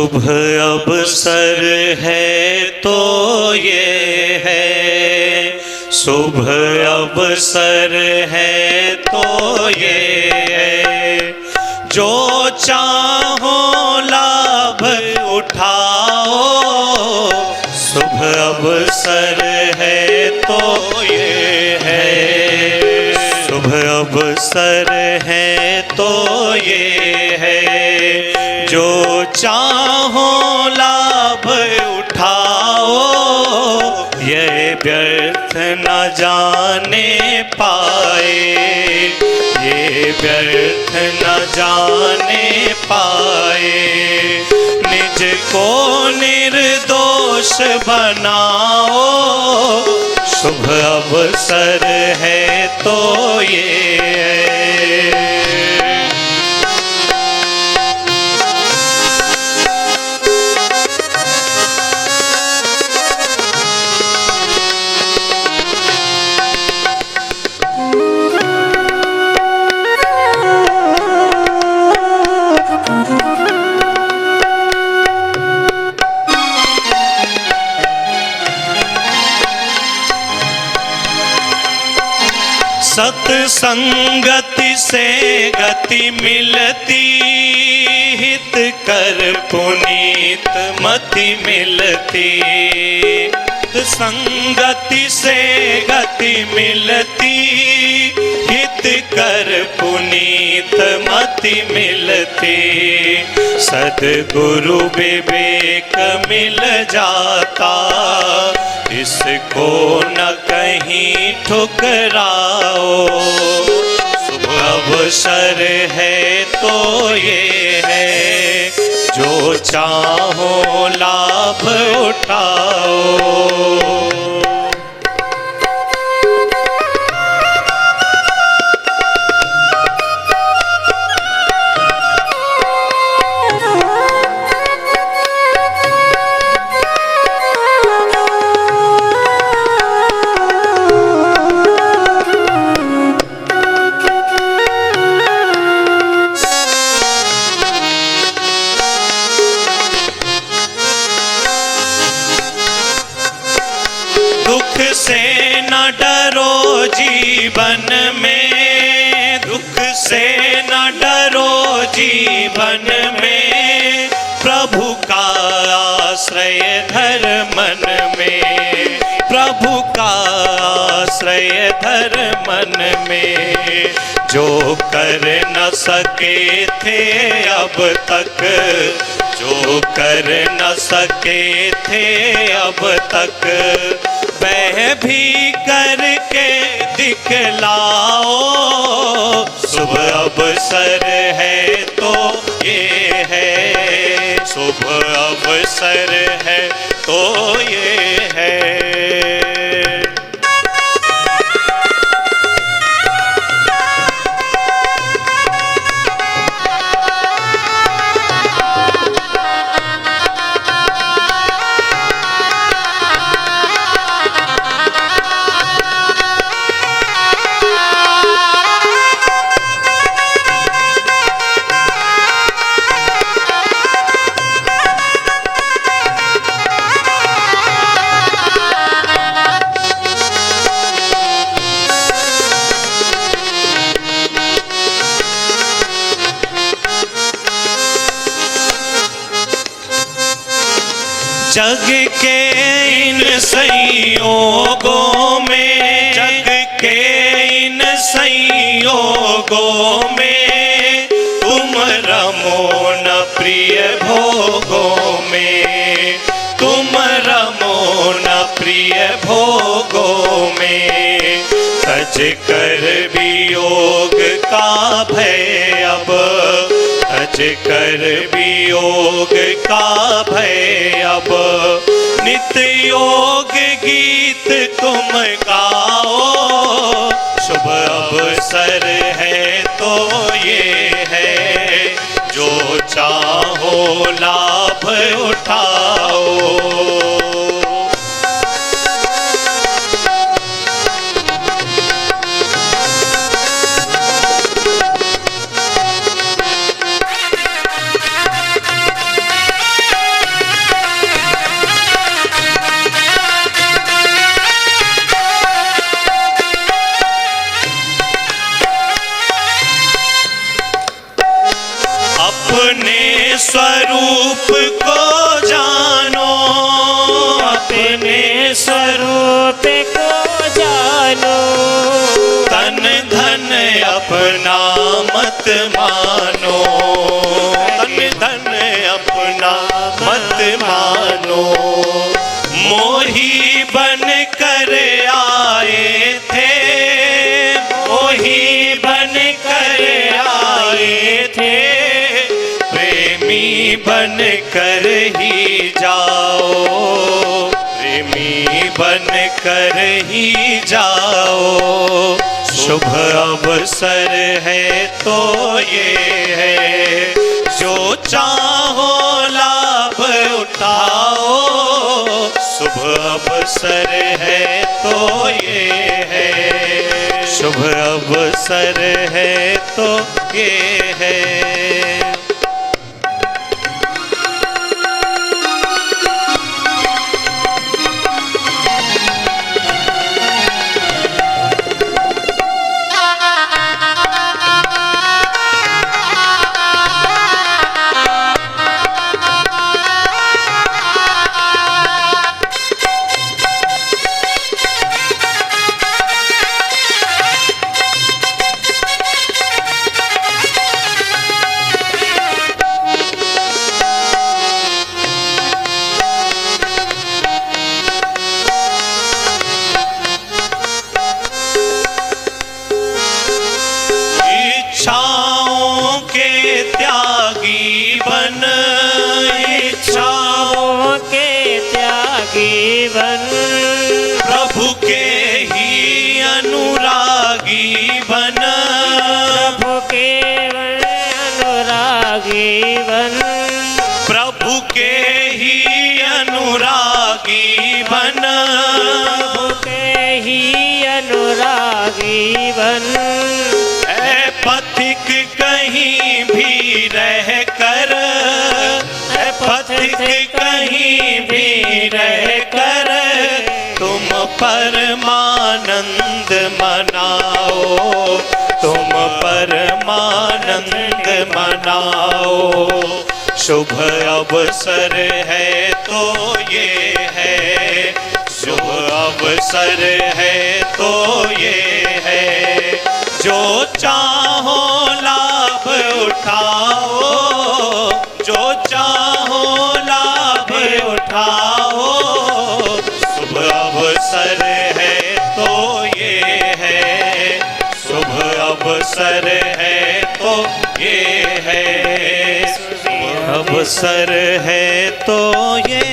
शुभ अवसर है तो ये है, शुभ अवसर है तो ये है, जो चाहो लाभ उठाओ। शुभ अवसर है तो ये है, शुभ अवसर है तो ये है, जो चाहो लाभ उठाओ। ये व्यर्थ न जाने पाए, ये व्यर्थ न जाने पाए, निज को निर्दोष बनाओ। शुभ अवसर है तो ये है। सत्संगति से गति मिलती, हित कर पुनीत मति मिलती। संगति से गति मिलती, हित कर पुनीत मति मिलती। सद्गुरु विवेक मिल जाता, इसको न कहीं ठुकराओ। शुभ अवसर है तो ये है, जो चाहो लाभ उठाओ। से न डरो जीवन में, दुख से न डरो जीवन में, प्रभु का आश्रय धर मन में, प्रभु का आश्रय धर मन में। जो कर न सके थे अब तक, जो कर न सके थे अब तक, वह भी करके दिखलाओ। शुभ अवसर है तो ये है, शुभ अवसर है तो ये है। जग के इन संयोगों में, जग के इन संयोगों में, तुम रमो न प्रिय भोगों में, तुम रमो न प्रिय भोगों में। तज कर वियोग का भय अब, तज कर वियोग का भय अब, नित्य योग गीत तुम गाओ। शुभ अवसर है तो ये है, जो चाहो लाभ उठाओ। स्वरूप को जानो, अपने स्वरूप को जानो। तन धन अपना मत मानो, तन धन अपना मत मानो। मोही बन कर आए थे, मोही बन कर आए थे, प्रेमी बन कर ही जाओ, प्रेमी बन कर ही जाओ। शुभ अवसर है तो ये है, जो चाहो लाभ उठाओ। शुभ अवसर है तो ये है, शुभ अवसर है तो ये है। इच्छाओं के त्यागी बन, इच्छाओं के त्यागी बन। प्रभु के ही अनुरागी बन, प्रभु के अनुरागी बन। प्रभु के ही अनुरागी बन, प्रभु के ही अनुरागी बन। पथिक कहीं भी रह कर, पथिक कहीं भी रह कर, तुम परमानंद मनाओ, तुम परमानंद मनाओ। शुभ अवसर है तो ये है, शुभ अवसर है तो ये है। जो चाहो लाभ उठाओ, जो चाहो लाभ उठाओ। शुभ अवसर है तो ये है, शुभ अवसर है तो ये है, शुभ अवसर है तो ये